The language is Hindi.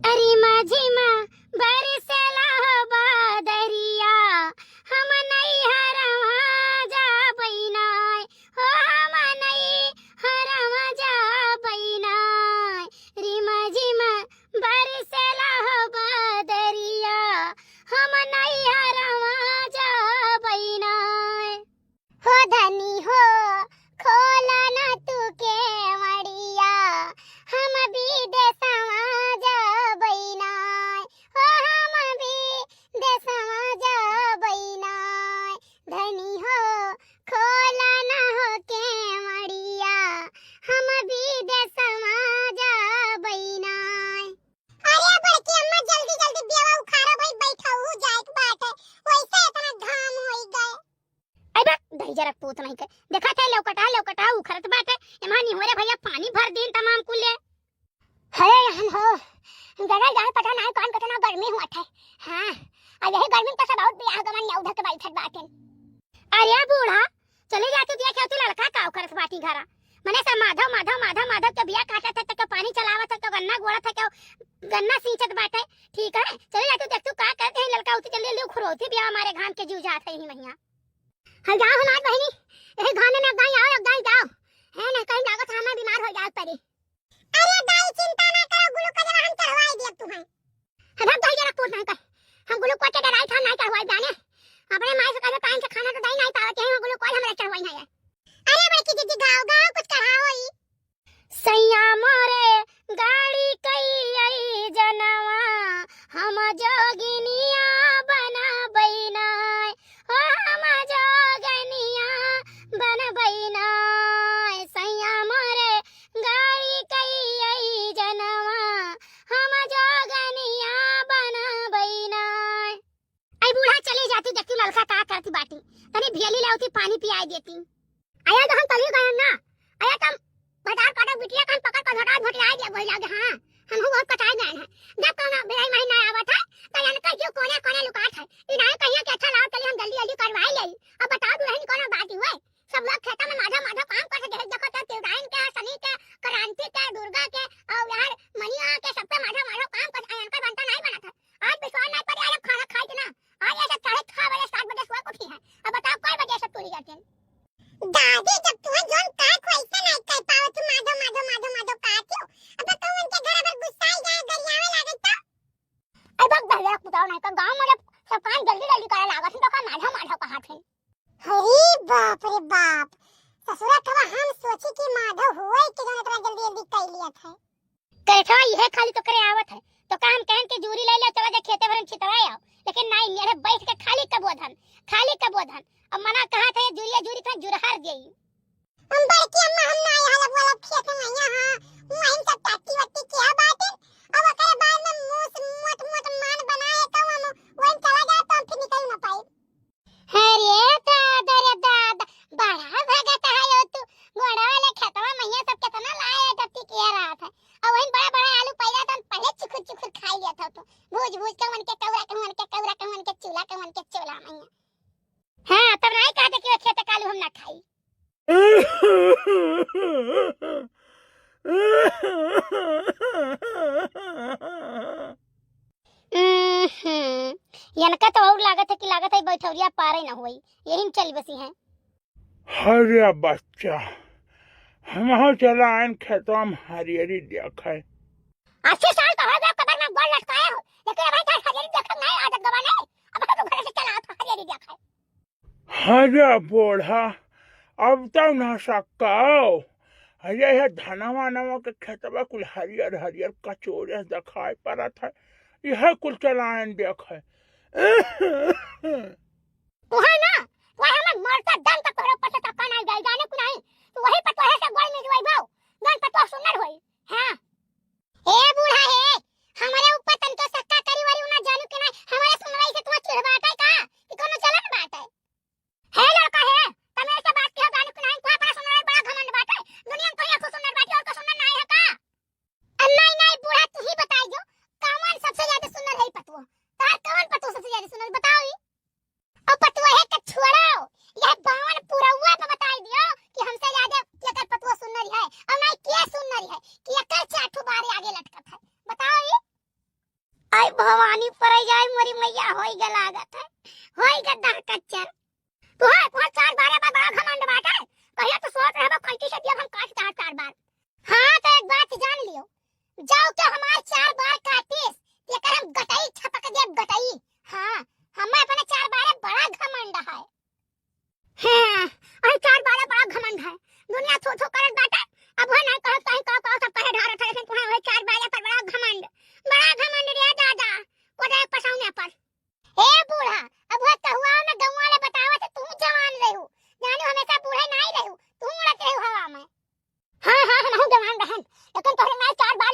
झिमा झिमा बरसेला हो बादरिया, हम नैहरवा जाबैनाय हो, हम नैहरवा जाबैनाय। रिमा झिमा बरसेला हो बादरिया, हम नैहरवा जाबैनाय। हो धनी हो खोला ना तू केवड़िया, हम विदेशवा जाबैनाय हो, हम विदेशवा जाबैनाय। धनी हो खोला ना हो केवड़िया, हम विदेशवा जाबैनाय। अरे बड़की अम्मा जल्दी जल्दी बेवा उखाड़ा भाई, बैठा हूँ जाए के बात है, वैसे इतना घाम होई गए। अरे दही जरा पोत नहीं कर, देखा था लौकटा उखरत बाटे, एमा नहीं हो रे भैया, पानी भर दिन तमाम कुले। हरे हम हो गगन जान पता नहीं कौन कितना गर्मी हुआ था। हां आ यही गर्मी तो सब बहुत बियाह गमन ने उधर के बैठत बाटे। अरे बूढ़ा चले जाते दिया क्या तू लड़का का उखरत बाटी घरा, मने सब माधव के बिया काटा था तो पानी चलावत था तो गन्ना गोड़ा था तो गन्ना सींचत बाटे। ठीक है चले जाते देख तू का करते हैं लड़का उठी जल्दी ले खुरोती बिया हमारे घाम के जीव जात है ही मैया। हां जाओ हमारी बहनी यही घाने में गाय आओ गाय जाओ है ना, कहीं लागत हमें बीमार हो जाए पड़ी। अरे दाई चिंता ना करो, ग्लूकोज हम चढ़वाई दिए तुम्हें। हम दाई जरा पूछ नहीं कर, हम ग्लूकोज के दवाई था नहीं चढ़वाई जाने, अपने माई से कहे टाइम से खाना तो दई नहीं पावत है, हम ग्लूकोज हमरा चढ़वाई नहीं है। अरे बड़की दीदी गाओ गाओ कुछ चढ़ाओ ई। सैया मोरे गाड़ी कई आई जनवा, हम जोगिनिया बना बैनाय हो, हम जोगिनिया बन बैनाय। सैया मोरे गाड़ी कई आई जनवा, हम जोगिनिया बन बैनाय। आई बूढ़ा चले जाती देखती लड़का का करती बाटी, तनी भेली लाउती पानी पियाई देती। आया तो हम तली गए ना, आया तुम बाजार काटा बिटिया कान पकड़ कर झटा झटिया दिया बोल लागे। हां हम बहुत कटाई गए हैं, जब कोनो बेई महीना आवत है तो यानी का जो कोने कोने लुकात है, ई नहीं कहिया के अच्छा लाओ चली हम जल्दी जल्दी करवाई ले। अब बताओ दुल्हन कोनो बात हुए, सब लोग खेता में माधव काम कर देख देखो तो त्योदाइन के शनि के क्रांति के दुर्गा के और यार मनिया के सब पे माधव काम कर आयन का बनता नहीं बना था। आज विश्वास नहीं पड़े, आज खाना खाई ना, आज ऐसा 6:30 बजे 7 बजे सुबह उठी है। अब बताओ कई बजे सब टूरी जाते हैं। दादी जब तुम्हें जोन का वैसा नहीं कर पाओ तुम माधव कहते हो, अब तो उनके घर पर गुस्सा ही जाए गरियावे लागे तो। अब बक बताओ नहीं तो गांव में सब काम जल्दी जल्दी करे लागत तो का माधव कहत है। अरे बाप रे बाप, ससुरा कवा हम सोची कि माधव होए कि जोन इतना जल्दी जल्दी कर लिया था। कहता यह खाली तो करे आवत है तो काम कहन के जूरी ले ले चला जा खेते भरन छितवाए आओ, लेकिन नहीं मेरे बैठ के खाली कबोधन अब मना कहा था जूरी था जुरहर गई। हम बड़की अम्मा हम ना हलब वाला खेत में यहां हम सब टाटी वट्टी क्या बात है, अब करे बाद में मोट मान बनाए तो हम वहीं चला जाए तो हम फिर निकल ना पाए। अरे दादा बड़ा भगत है लो तू, गोड़ा वाले खेतवा मैया सब कितना लाए टट्टी किया रहा था, और वहीं बड़ा आलू पैदा तो पहले चुखुर खा लिया था तो भूज के मन के चूल्हा मैया। हां तब नहीं कहते कि खेत कालू हम ना खाई। यनका तो और लागत है बैठौरिया पारे ना होई, यही में चल बसी है। अरे बच्चा हम चला आन खेतवा में हरियरी देखा है। 80 साल तो हो गया कबर में गोल लटकाए हो, लेकिन अभी तक हरियरी देखा नहीं, आदत गवा नहीं, अब तो घर से चला था हरियरी देखा है। अरे बूढ़ा अब तो ना सकाओ, अरे है धनवा के खेतवा कुल हरियर कचोरे दिखाई पड़ा था, यह कुल चलान देखे। तू है ना वही में मरता दम तक तोरे ऊपर से तक नहीं जाए जाने को नहीं, तू वही पर तोहे से गोल में जुआई भाव गन पर तो सुंदर होई। हां ए बूढ़ा है हमारे ऊपर तन तो सक्का करी वाली ना जानू के नहीं, हमारे सुनवाई से तू चिढ़वाता है का कि कोनो चलन बात है लड़का है तमे ऐसे बात की जानू के नहीं, तू अपना सुनवाई बड़ा घमंड बात है, दुनिया में कोई को सुंदर बात और को सुंदर नहीं है का। नहीं बूढ़ा तू ही बताई जो कौन सबसे ज्यादा सुंदर है पतुआ, तार कौन पतु सबसे ज्यादा सुंदर बताओ ही। और पतुआ है के छोड़ो, यह बावन पूरा हुआ तो बताई दियो कि हमसे ज्यादा केकर पतुआ सुंदर है और नहीं के सुंदर है कि एकर चाठू बारे आगे लटकत है। भवानी पर जाए मोरी मैया होई ग लागत है होई ग दह कच्चर तू है तू 4 बार बड़ा घमंड बात है कहिया तो सोच रहा कंटी से दिया हम काट 4 बार हां तो एक बात जान लियो जाओ तो हमार 4 बार काटिस एकर हम गटाई छपक दे गटाई हां हमें अपने 4 बार बड़ा घमंड है हां और 4 बार बड़ा घमंड है दुनिया थो थो करत बात अब है ना कह सब कहे ढार थे तू है 4 बार पर बड़ा घमंड रे दादा कोडे पसाउने पर ए बूढ़ा अब वो कहुआ ना गांव वाले बतावत तू जवान रहू जानो हमेशा बूढ़े नहीं रहू तू उड़त रहू हवा में हां हम जवान रहन लेकिन तोरे मैं 4 बार